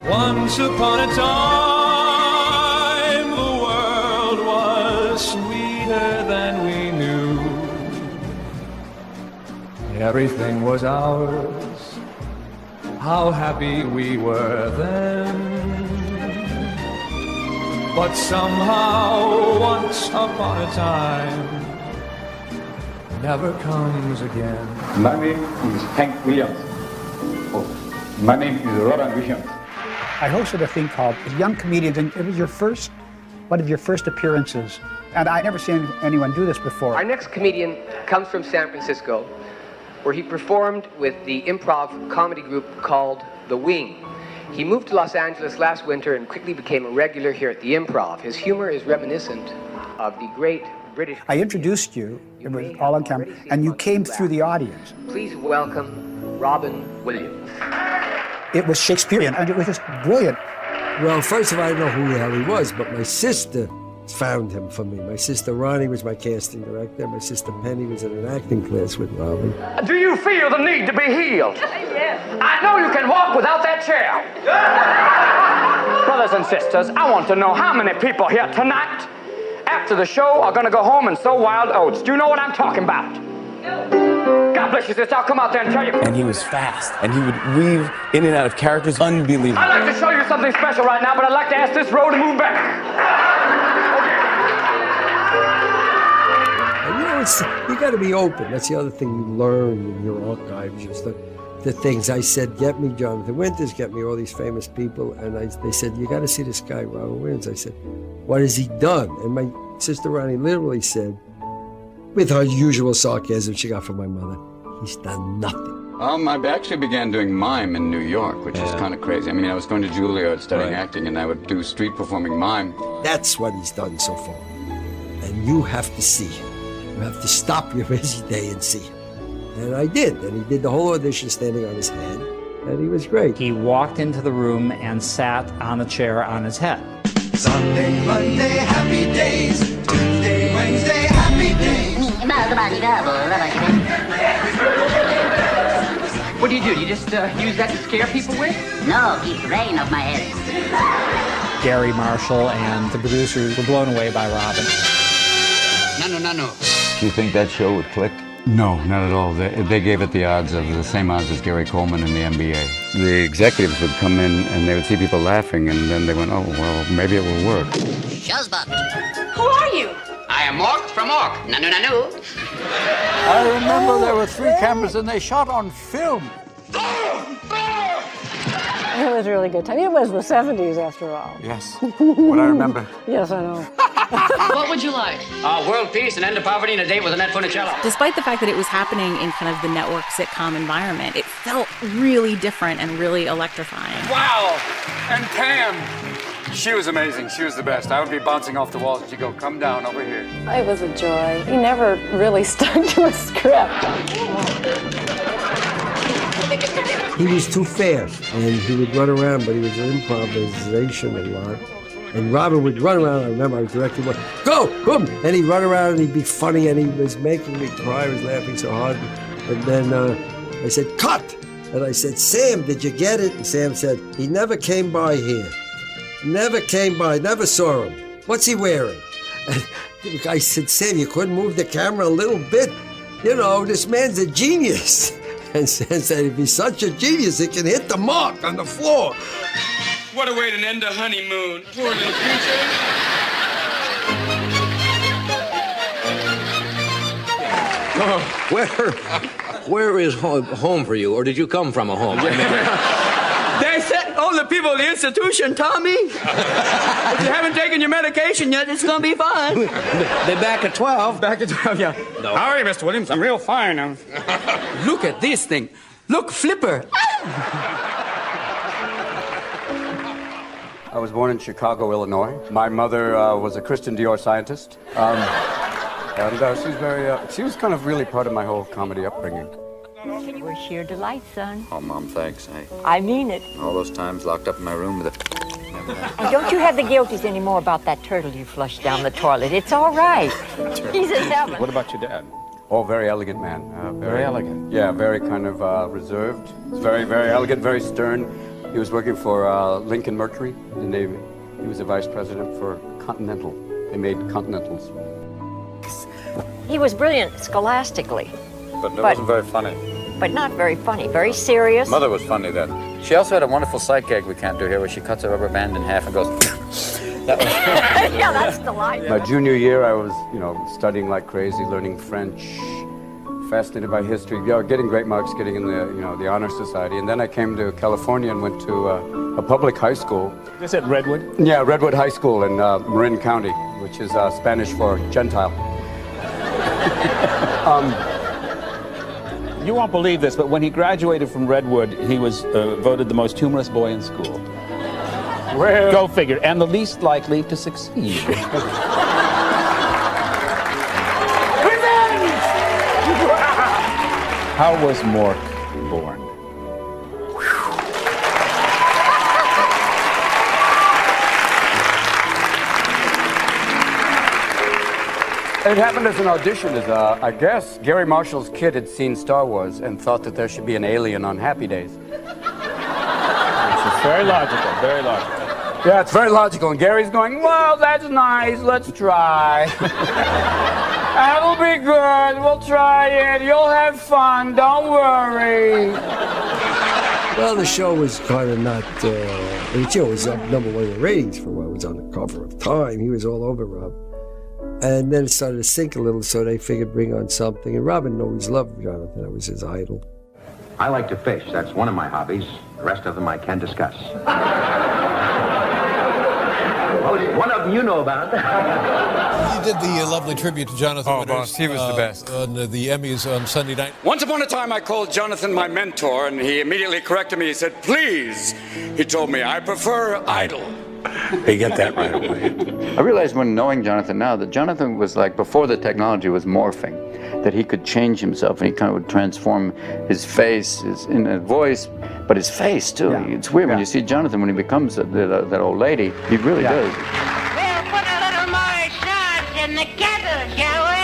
Once upon a time, the world was sweeter than we knew. Everything was ours. How happy we were then. But somehow, once upon a time, never comes again. My name is Hank Williams. Oh, my name is Roland Williams. I hosted a thing called Young Comedians, and it was one of your first appearances. And I'd never seen anyone do this before. Our next comedian comes from San Francisco, where he performed with the improv comedy group called The Wing. He moved to Los Angeles last winter and quickly became a regular here at the Improv. His humor is reminiscent of the great British... I introduced you, it was all on camera, and you came through the audience. Please welcome Robin Williams. It was Shakespearean, and it was just brilliant. Well, first of all, I didn't know who the hell he was, but my sister found him for me. My sister Ronnie was my casting director. My sister Penny was in an acting class with Robin. Do you feel the need to be healed? Yes. I know you can walk without that chair. Brothers and sisters, I want to know how many people here tonight, after the show, are going to go home and sow wild oats. Do you know what I'm talking about? God bless you, sister. I'll come out there and tell you. And he was fast, and he would weave in and out of characters. Unbelievable. I'd like to show you something special right now, but I'd like to ask this row to move back. And you know, you got to be open. That's the other thing you learn in your archives, is the things. I said, get me Jonathan Winters, get me all these famous people. And they said, you got to see this guy, Robin Williams. I said, what has he done? And my sister Ronnie literally said, with her usual sarcasm she got from my mother, he's done nothing. I actually began doing mime in New York, which is kind of crazy. I mean, I was going to Juilliard studying acting, and I would do street performing mime. That's what he's done so far. And you have to see him. You have to stop your busy day and see him. And I did. And he did the whole audition standing on his head. And he was great. He walked into the room and sat on a chair on his head. Sunday, Monday, happy days. Tuesday, Wednesday, happy days. What do? You just use that to scare people with? No, keep the rain off my head. Gary Marshall and the producers were blown away by Robin. No. Do you think that show would click? No, not at all. They gave it the same odds as Gary Coleman in the NBA. The executives would come in and they would see people laughing, and then they went, oh, well, maybe it will work. Shazbot. Who are you? I am Mork from Mork. Nanu. I remember there were 3 cameras and they shot on film. It was a really good time. It was the 70s after all. Yes, what I remember. Yes, I know. What would you like? World peace, an end to poverty, and a date with Annette Funicello. Despite the fact that it was happening in kind of the network sitcom environment, it felt really different and really electrifying. Wow, and Pam. She was amazing. She was the best. I would be bouncing off the walls and she'd go, come down over here. It was a joy. He never really stuck to a script. He was too fast, and he would run around, but he was an improvisation a lot. And Robin would run around. I remember I was directing one, go, boom, and he'd run around and he'd be funny, and he was making me cry. I was laughing so hard. And then I said, cut! And I said, Sam, did you get it? And Sam said, he never came by here. Never came by, never saw him. What's he wearing? And I said, Sam, you couldn't move the camera a little bit? You know, this man's a genius. And Sam said, if he's such a genius, he can hit the mark on the floor. What a way to end a honeymoon. Poor little creature. Where is home for you, or did you come from a home? They said, all the people in the institution, Tommy. If you haven't taken your medication yet, it's gonna be fine. They're back at 12. Back at 12, yeah. No. How are you, Mr. Williams? I'm real fine. Look at this thing. Look, Flipper. I was born in Chicago, Illinois. My mother was a Christian Dior scientist. And she was kind of really part of my whole comedy upbringing. We're sheer delight, son. Oh, Mom, thanks. I mean it. All those times locked up in my room with a... And don't you have the guilties anymore about that turtle you flushed down the toilet. It's all right. He's in heaven. What about your dad? Oh, very elegant man. Very elegant? Yeah, very kind of reserved. Very, very elegant, very stern. He was working for Lincoln Mercury, the Navy. He was the vice president for Continental. They made Continentals. He was brilliant scholastically. But it wasn't very funny. But not very funny, very serious. Mother was funny then. She also had a wonderful sight gag we can't do here, where she cuts a rubber band in half and goes. That was yeah, that's delightful. My junior year, I was, studying like crazy, learning French, fascinated by history, getting great marks, getting in the honor society. And then I came to California and went to a public high school. Is it Redwood? Yeah, Redwood High School in Marin County, which is Spanish for Gentile. You won't believe this, but when he graduated from Redwood, he was voted the most humorous boy in school. Well, go figure. And the least likely to succeed. How was Mork born? It happened as an audition. I guess Gary Marshall's kid had seen Star Wars and thought that there should be an alien on Happy Days. Which is very logical, very logical. Yeah, it's very logical. And Gary's going, well, that's nice. Let's try. That'll be good. We'll try it. You'll have fun. Don't worry. Well, the show was kind of not, it was up number one in the ratings for a while. It was on the cover of Time. He was all over Rob. And then it started to sink a little, so they figured bring on something. And Robin always loved Jonathan. That was his idol. I like to fish. That's one of my hobbies. The rest of them I can discuss. One of them you know about. You did the lovely tribute to Jonathan Winters. Boss, he was the best. On the Emmys on Sunday night. Once upon a time, I called Jonathan my mentor, and he immediately corrected me. He said, please. He told me, I prefer Idol. You get that right away. I realized when knowing Jonathan now that Jonathan was like, before the technology was morphing, that he could change himself and he kind of would transform his face, his voice, but his face too. Yeah. It's weird when you see Jonathan when he becomes that old lady, he really does. We'll put a little more salt in the kettle, shall we?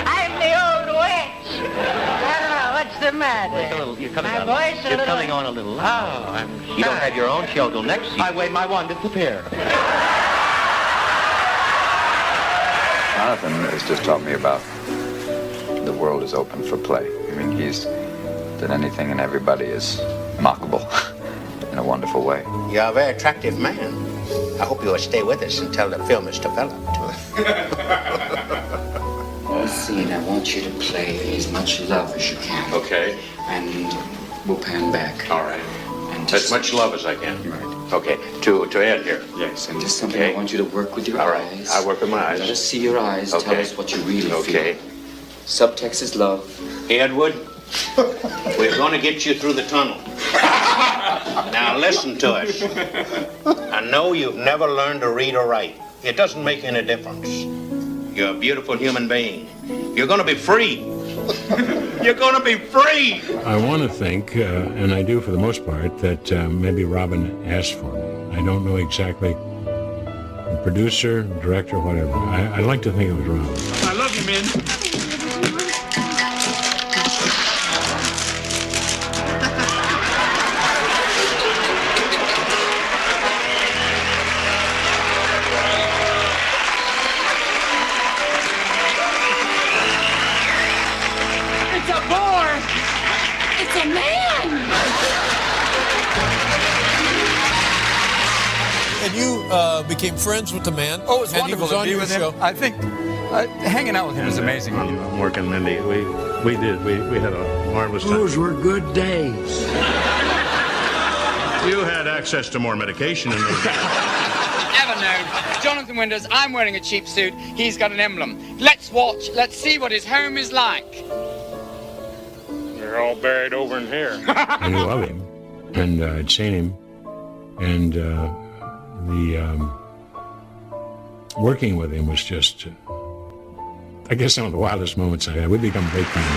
I'm the old witch. Oh, what's the matter? You're coming on a little loud. I'm You don't have your own show till next season. I wave my wand to prepare. Jonathan has just taught me about the world is open for play. I mean, that anything and everybody is mockable in a wonderful way. You're a very attractive man. I hope you'll stay with us until the film is developed. One scene, I want you to play as much love as you can. Okay. And we'll pan back. All right. And As much love as I can. Right. Okay. To Ed here. Yes, and just something I want you to work with your eyes. I work with my eyes. Let us see your eyes. Okay. Tell us what you really feel. Okay. Subtext is love. Edward, we're going to get you through the tunnel. Now listen to us. I know you've never learned to read or write. It doesn't make any difference. You're a beautiful human being. You're going to be free. You're going to be free. I want to think, and I do for the most part, that maybe Robin asked for me. I don't know exactly. The producer, director, whatever. I like to think it was Robin. I love you, man. And you became friends with the man. Oh, it was and wonderful he was on to be your with show. him. I think hanging out with him is amazing. Mork and Mindy, we did. We had a marvelous time. Those were good days. You had access to more medication in those days. Ever known. Jonathan Winters, I'm wearing a cheap suit. He's got an emblem. Let's watch. Let's see what his home is like. They're all buried over in here. I knew of him, and I'd seen him, and working with him was just, I guess, some of the wildest moments I had. We'd become great friends.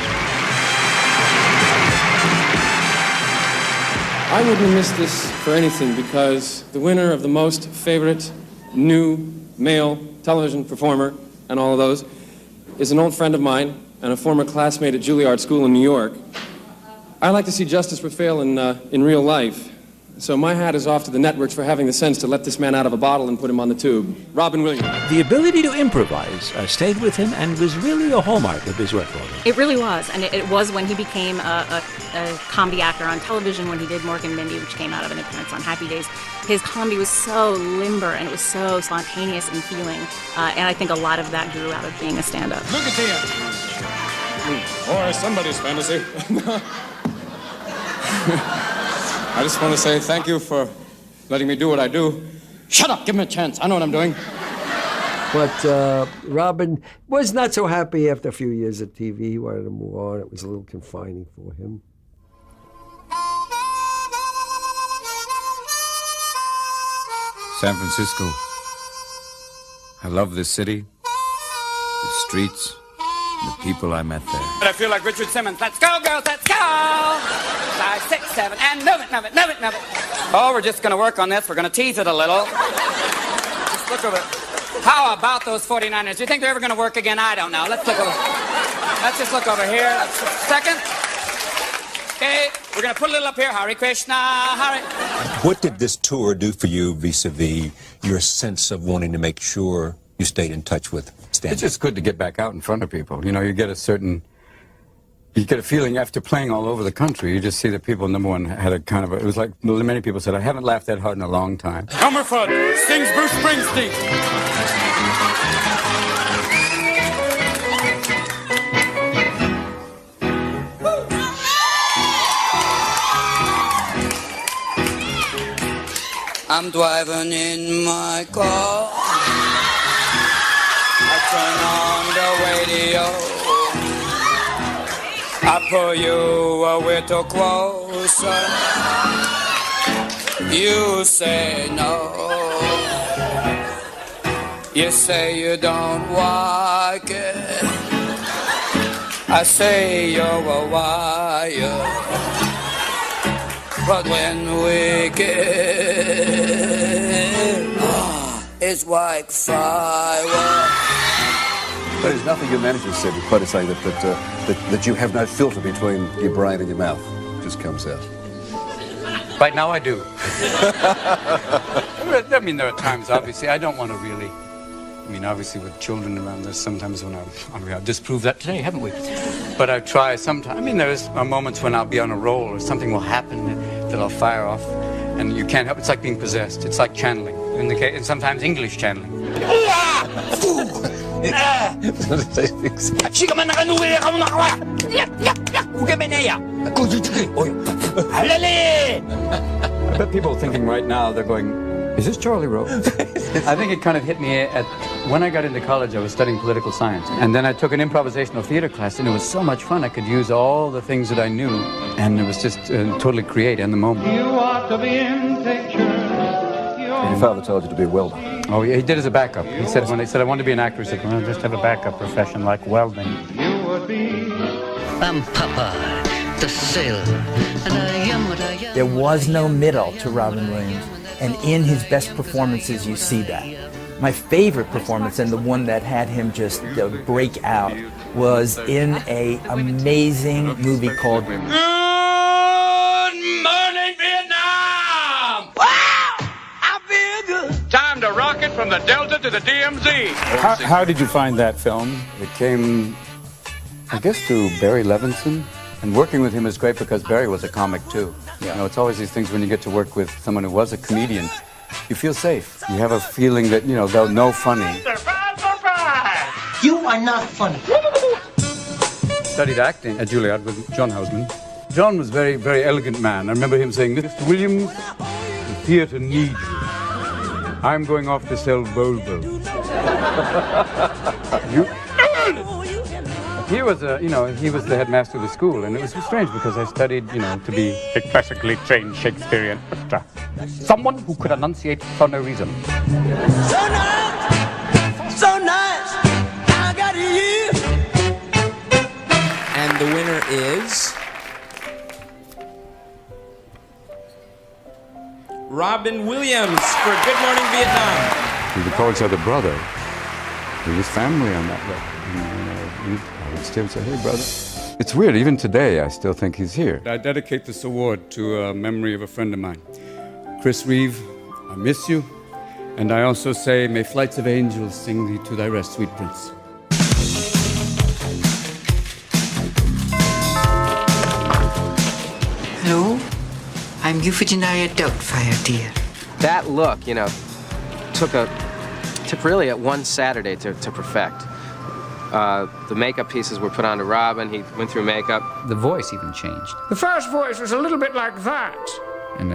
I wouldn't miss this for anything because the winner of the most favorite new male television performer and all of those is an old friend of mine and a former classmate at Juilliard School in New York. I like to see justice prevail in real life. So my hat is off to the networks for having the sense to let this man out of a bottle and put him on the tube. Robin Williams. The ability to improvise stayed with him and was really a hallmark of his work. It really was, and it was when he became a comedy actor on television, when he did Mork and Mindy, which came out of an appearance on Happy Days. His comedy was so limber and it was so spontaneous in feeling, and I think a lot of that grew out of being a stand-up. Look at you. Or somebody's fantasy. I just want to say thank you for letting me do what I do. Shut up, give me a chance. I know what I'm doing. But Robin was not so happy after a few years of TV. He wanted to move on. It was a little confining for him. San Francisco. I love this city, the streets, and the people I met there. I feel like Richard Simmons. Let's go, girls, let's go! 5, 6, 7, and move it, move it, move it, move it. Oh, we're just going to work on this. We're going to tease it a little. Just look over. How about those 49ers? Do you think they're ever going to work again? I don't know. Let's look over. Let's just look over here. Second. Okay, we're going to put a little up here. Hare Krishna, Hare. What did this tour do for you vis-a-vis your sense of wanting to make sure you stayed in touch with stand-up? It's just good to get back out in front of people. You know, you get a feeling after playing all over the country. You just see that people, number one, had a kind of it was like many people said, I haven't laughed that hard in a long time. Elmer Fudd sings Bruce Springsteen. I'm driving in my car. I turn on the radio. I pull you a little closer. You say no. You say you don't like it. I say you're a liar. But when we get, it's like fireworks. There's nothing your manager said, you're quite saying that you have no filter between your brain and your mouth. It just comes out. Right now I do. I mean, there are times, obviously, I don't want to really. I mean, obviously, with children around, there's sometimes when I've disproved that today, haven't we? But I try sometimes. I mean, there's moments when I'll be on a roll or something will happen that I'll fire off, and you can't help. It's like being possessed. It's like channeling. And sometimes English channeling. I bet people are thinking right now, they're going, is this Charlie Rose? I think it kind of hit me when I got into college, I was studying political science. And then I took an improvisational theater class, and it was so much fun. I could use all the things that I knew, and it was just totally create in the moment. You ought to be in pictures. Your father told you to be a welder. Oh, yeah, he did as a backup. He said, when they said I wanted to be an actor, he said, well, just have a backup profession like welding. You would be. I'm Papa, the sailor, and I am what I am. There was no middle to Robin Williams, and in his best performances, you see that. My favorite performance, and the one that had him just break out, was in an amazing movie called Good morning, Vietnam! Wow! I feel good. Time to rock it from the Delta to the DMZ. How did you find that film? It came, I guess, through Barry Levinson. And working with him is great because Barry was a comic, too. Yeah. You know, it's always these things when you get to work with someone who was a comedian, you feel safe. You have a feeling that, you know, they'll know funny. Surprise, surprise! You are not funny. Studied acting at Juilliard with John Houseman. John was a very, very elegant man. I remember him saying, Mr. Williams, the theater needs you. I'm going off to sell Volvo. He was he was the headmaster of the school, and it was strange because I studied, to be a classically trained Shakespearean actor. Someone who could enunciate for no reason. So nice! So nice! I got you! And the winner is Robin Williams for Good Morning Vietnam. We would call each other brother. We was family on that level. I would still say, hey, brother. It's weird, even today, I still think he's here. I dedicate this award to a memory of a friend of mine. Chris Reeve, I miss you. And I also say, may flights of angels sing thee to thy rest, sweet prince. Hello, I'm Euphigenia Doubtfire, dear. That look, took really at one Saturday to perfect. The makeup pieces were put on to Robin. He went through makeup. The voice even changed. The first voice was a little bit like that. And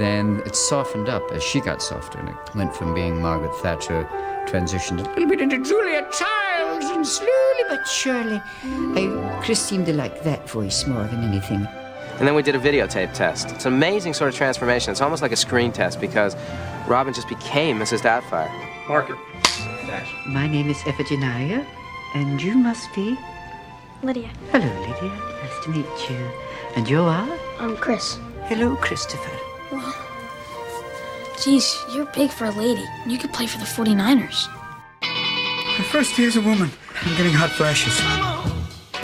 then it softened up as she got softer. And it went from being Margaret Thatcher, transitioned A little bit into Julia Childs, and slowly But surely, Chris seemed to like that voice more than anything. And then we did a videotape test. It's an amazing sort of transformation. It's almost like a screen test because Robin just became Mrs. Doubtfire. Marker. My name is Iphigenia, and you must be... Lydia. Hello, Lydia. Nice to meet you. And you are? I'm Chris. Hello, Christopher. Well, geez, you're big for a lady. You could play for the 49ers. My first day as a woman. I'm getting hot flashes.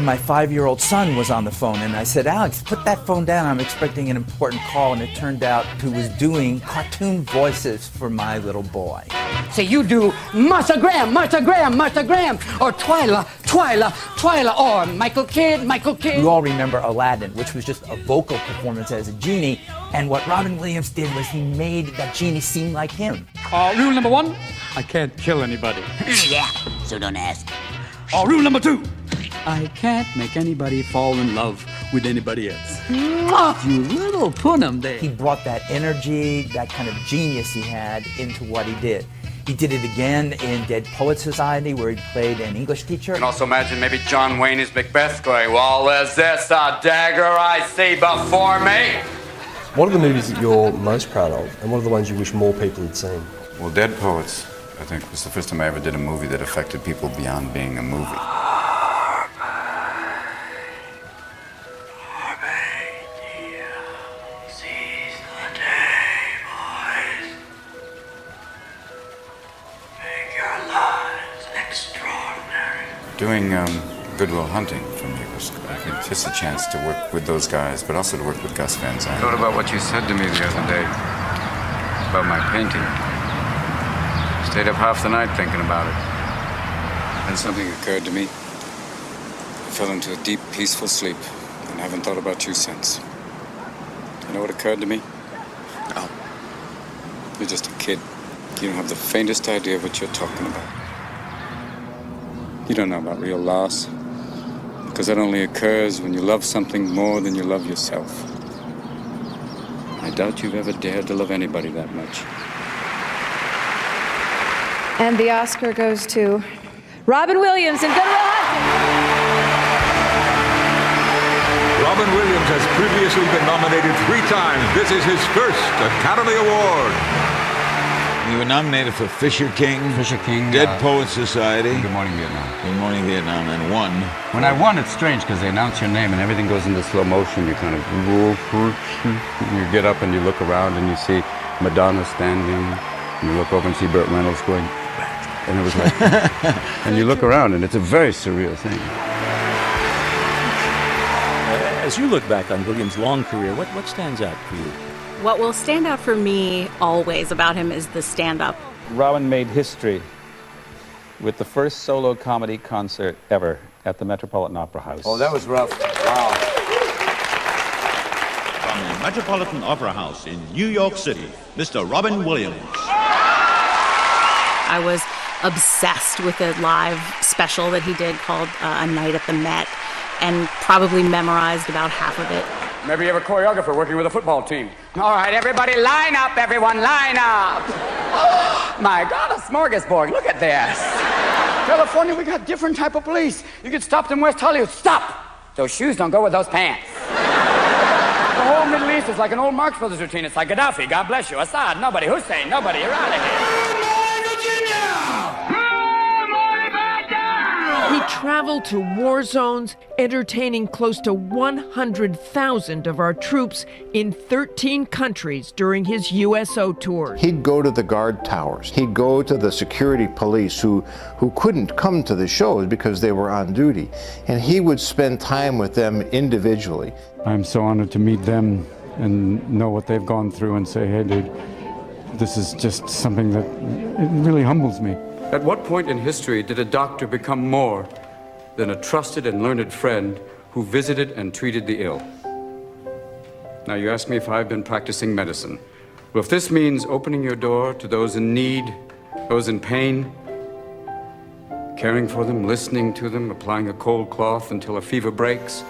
My 5-year-old son was on the phone, and I said, Alex, put that phone down. I'm expecting an important call, and it turned out he was doing cartoon voices for my little boy. So you do Martha Graham, or Twyla, or Michael Kidd. You all remember Aladdin, which was just a vocal performance as a genie, and what Robin Williams did was he made that genie seem like him. Rule number 1, I can't kill anybody. Yeah, so don't ask. Rule number 2, I can't make anybody fall in love with anybody else. You little punum there. He brought that energy, that kind of genius he had into what he did. He did it again in Dead Poets Society, where he played an English teacher. You can also imagine maybe John Wayne as Macbeth going, well, is this a dagger I see before me? What are the movies that you're most proud of, and what are the ones you wish more people had seen? Well, Dead Poets, I think, was the first time I ever did a movie that affected people beyond being a movie. Doing Good Will Hunting for me was just a chance to work with those guys, but also to work with Gus Van Sant. I thought about what you said to me the other day about my painting. Stayed up half the night thinking about it. Then something occurred to me. I fell into a deep, peaceful sleep and haven't thought about you since. You know what occurred to me? No. You're just a kid. You don't have the faintest idea what you're talking about. You don't know about real loss, because that only occurs when you love something more than you love yourself. I doubt you've ever dared to love anybody that much. And the Oscar goes to Robin Williams in Good Will Hunting. Robin Williams has previously been nominated 3 times. This is his first Academy Award. You were nominated for Fisher King, Dead Poets Society, Good Morning Vietnam. Good Morning Vietnam, and won. When I won, it's strange because they announce your name and everything goes into slow motion. You kind of, you get up and you look around and you see Madonna standing, and you look over and see Burt Reynolds going, and it was like, and you look around and it's a very surreal thing. As you look back on Williams' long career, what stands out for you? What will stand out for me always about him is the stand-up. Robin made history with the first solo comedy concert ever at the Metropolitan Opera House. Oh, that was rough. Wow. From the Metropolitan Opera House in New York City, Mr. Robin Williams. I was obsessed with a live special that he did called A Night at the Met, and probably memorized about half of it. Maybe you have a choreographer working with a football team. All right, everybody, line up, everyone, line up. Oh, my God, a smorgasbord. Look at this. California, we got different type of police. You get stopped in West Hollywood. Stop! Those shoes don't go with those pants. The whole Middle East is like an old Marx Brothers routine. It's like Gaddafi, God bless you. Assad, nobody. Hussein, nobody. You're out of here. He traveled to war zones, entertaining close to 100,000 of our troops in 13 countries during his USO tours. He'd go to the guard towers. He'd go to the security police who couldn't come to the shows because they were on duty. And he would spend time with them individually. I'm so honored to meet them and know what they've gone through and say, hey, dude, this is just something that it really humbles me. At what point in history did a doctor become more than a trusted and learned friend who visited and treated the ill? Now, you ask me if I've been practicing medicine. Well, if this means opening your door to those in need, those in pain, caring for them, listening to them, applying a cold cloth until a fever breaks,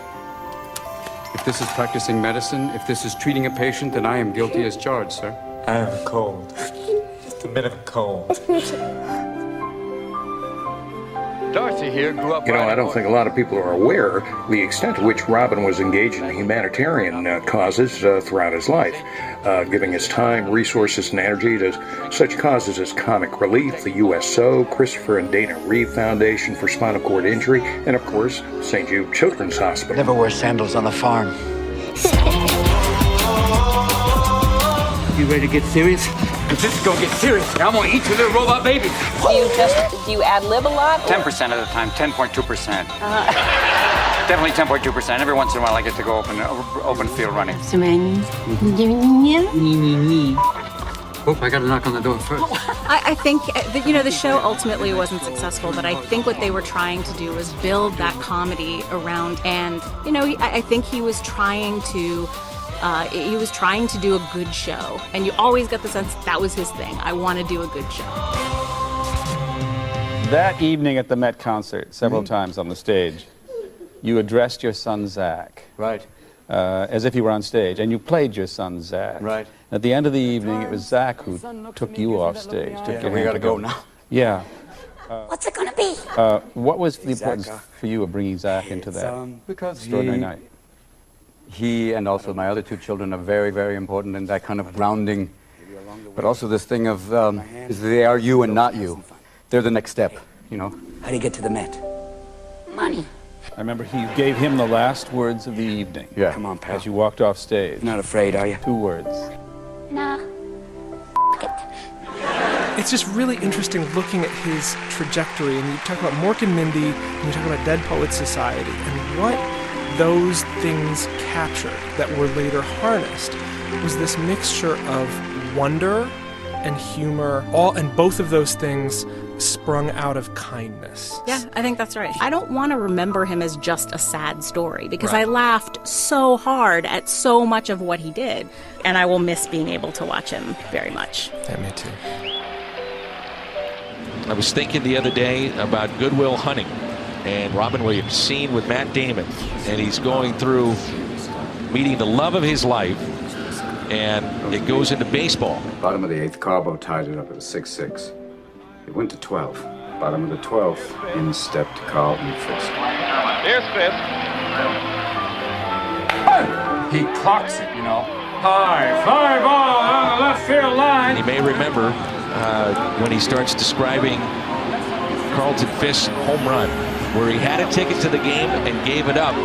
if this is practicing medicine, if this is treating a patient, then I am guilty as charged, sir. I have a cold. Just a bit of a cold. Dorothy here grew up. I don't think a lot of people are aware the extent to which Robin was engaged in humanitarian causes throughout his life, giving his time, resources, and energy to such causes as Comic Relief, the USO, Christopher and Dana Reeve Foundation for Spinal Cord Injury, and of course, St. Jude Children's Hospital. Never wear sandals on the farm. You ready to get serious? This is gonna get serious. I'm gonna eat your little robot baby. Do you ad-lib a lot? 10% of the time, 10.2%. Definitely 10.2%. Every once in a while I get to go open field running. Oh, I gotta knock on the door first. I think that, the show ultimately wasn't successful, but I think what they were trying to do was build that comedy around, and, I think he was trying to do a good show, and you always got the sense that was his thing. I want to do a good show. That evening at the Met concert, several times on the stage, you addressed your son Zach. Right. As if you were on stage, and you played your son Zach. Right. At the end of the evening, it was Zach who took you off stage. We gotta go now. Yeah. What's it gonna be? What was the importance for you of bringing Zach into that extraordinary night? He and also my other two children are very, very important in that kind of grounding. But also this thing of, is they are you and not you. They're the next step, How do you get to the Met? Money. I remember he gave him the last words of the evening. Yeah. Come on, pal. As you walked off stage. Not afraid, are you? 2 words. Nah. It's just really interesting looking at his trajectory, and you talk about Mork and Mindy, and you talk about Dead Poets Society, and what those things captured that were later harnessed was this mixture of wonder and humor, and both of those things sprung out of kindness. Yeah, I think that's right. I don't want to remember him as just a sad story, because I laughed so hard at so much of what he did, and I will miss being able to watch him very much. Yeah, me too. I was thinking the other day about Good Will Hunting and Robin Williams' scene with Matt Damon, and he's going through meeting the love of his life, and it goes into baseball. Bottom of the 8th, Carbo tied it up at a 6-6. It went to 12. Bottom of the 12th, in stepped Carlton Fisk. Here's Fisk. He clocks it, High fly ball on the left field line. You may remember when he starts describing Carlton Fisk's home run, where he had a ticket to the game and gave it up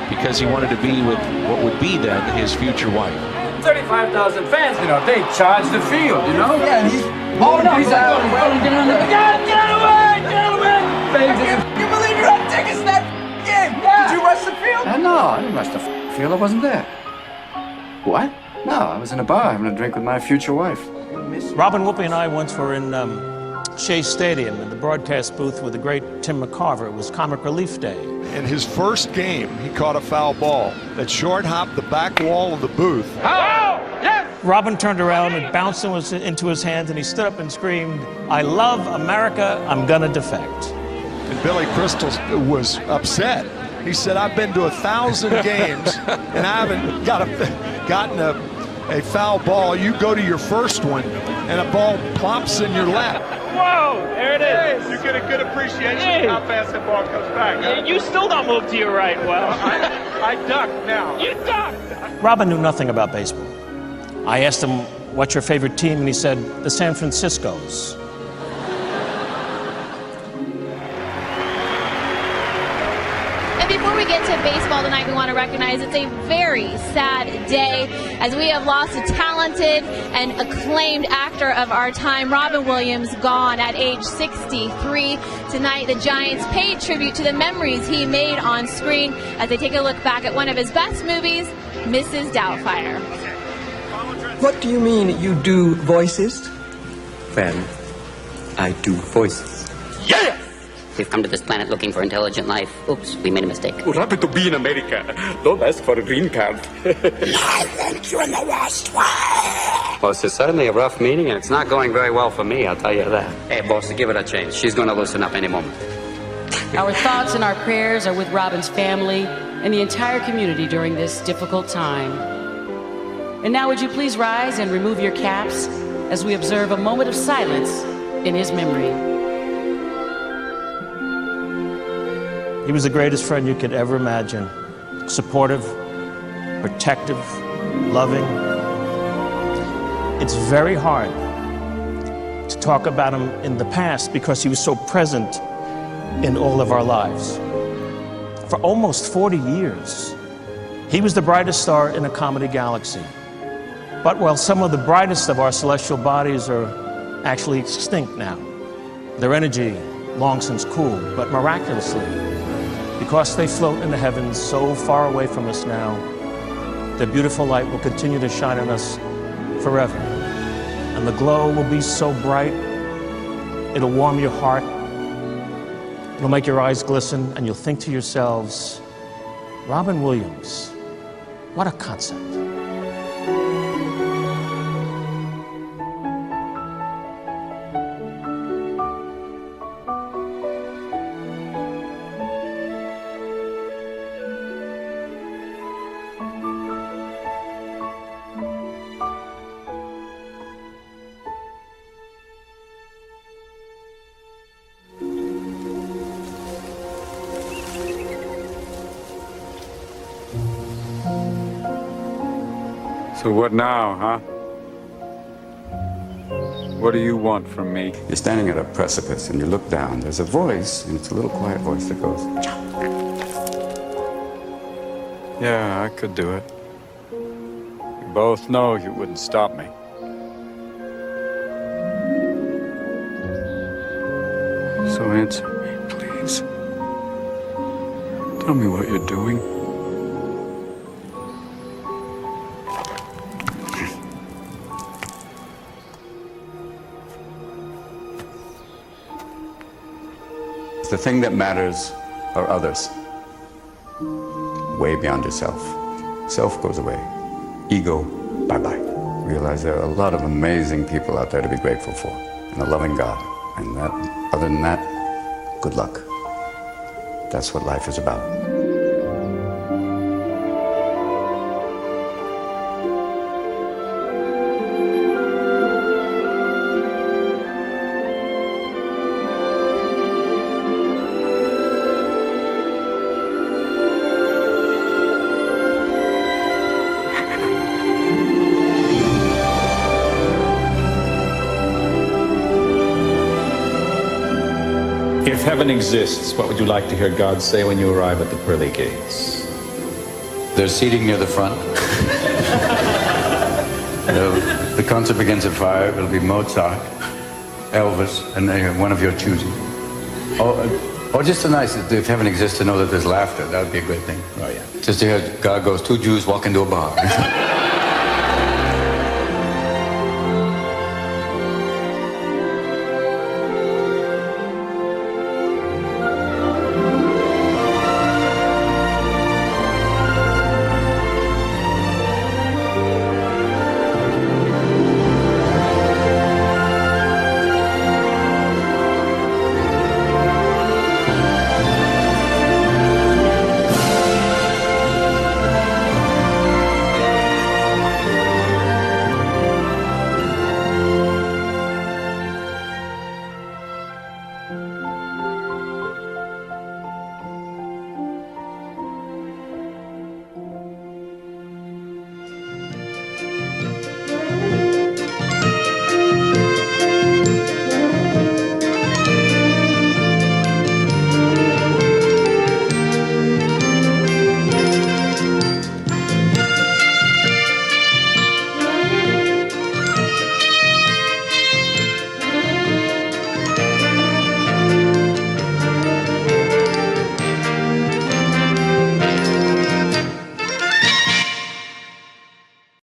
because he wanted to be with what would be then his future wife. 35,000 fans, they charge the field, Yeah, and he's blowing up. He's out of the way. Get out of the way! Get out of the way! You believe you had tickets to that game? Yeah. Did you rush the field? No, I didn't rush the field. I wasn't there. What? No, I was in a bar having a drink with my future wife. Robin Whoopi and I once were in Shea Stadium in the broadcast booth with the great Tim McCarver. It was Comic Relief Day. In his first game, he caught a foul ball that short-hopped the back wall of the booth. Oh! Yes! Robin turned around and bounced into his hands, and he stood up and screamed, "I love America, I'm gonna defect." And Billy Crystal was upset. He said, "I've been to 1,000 games, and I haven't gotten a foul ball. You go to your first one, and a ball plops in your lap." Whoa, there it is. You get a good appreciation of how fast the ball comes back. Huh? You still don't move to your right well. I duck now. You duck. Robin knew nothing about baseball. I asked him, "What's your favorite team?" And he said, "The San Franciscos." recognize it's a very sad day as we have lost a talented and acclaimed actor of our time, Robin Williams, gone at age 63. Tonight, the Giants paid tribute to the memories he made on screen as they take a look back at one of his best movies, Mrs. Doubtfire. What do you mean you do voices? Well, I do voices. Yeah! We've come to this planet looking for intelligent life. Oops, we made a mistake. What happened to be in America? Don't ask for a green card. I want you in the worst way. Well, this is certainly a rough meeting, and it's not going very well for me, I'll tell you that. Hey, boss, give it a chance. She's going to loosen up any moment. Our thoughts and our prayers are with Robin's family and the entire community during this difficult time. And now would you please rise and remove your caps as we observe a moment of silence in his memory. He was the greatest friend you could ever imagine. Supportive, protective, loving. It's very hard to talk about him in the past because he was so present in all of our lives. For almost 40 years, he was the brightest star in a comedy galaxy. But while some of the brightest of our celestial bodies are actually extinct now, their energy long since cooled, but miraculously, because they float in the heavens so far away from us now, their beautiful light will continue to shine on us forever. And the glow will be so bright, it'll warm your heart, it'll make your eyes glisten, and you'll think to yourselves, Robin Williams, what a concept. So what now, huh? What do you want from me? You're standing at a precipice and you look down. There's a voice, and it's a little quiet voice that goes, Yeah, I could do it. We both know you wouldn't stop me. So answer me, please. Tell me what you're doing. The thing that matters are others. Way beyond yourself. Self goes away. Ego, bye-bye. Realize there are a lot of amazing people out there to be grateful for, and a loving God. And that, other than that, good luck. That's what life is about. If heaven exists, what would you like to hear God say when you arrive at the pearly gates? There's seating near the front. The concert begins at 5. It'll be Mozart, Elvis, and one of your choosing. Or just so nice, if heaven exists, to know that there's laughter. That would be a great thing. Oh, yeah. Just to hear God goes, 2 Jews walk into a bar.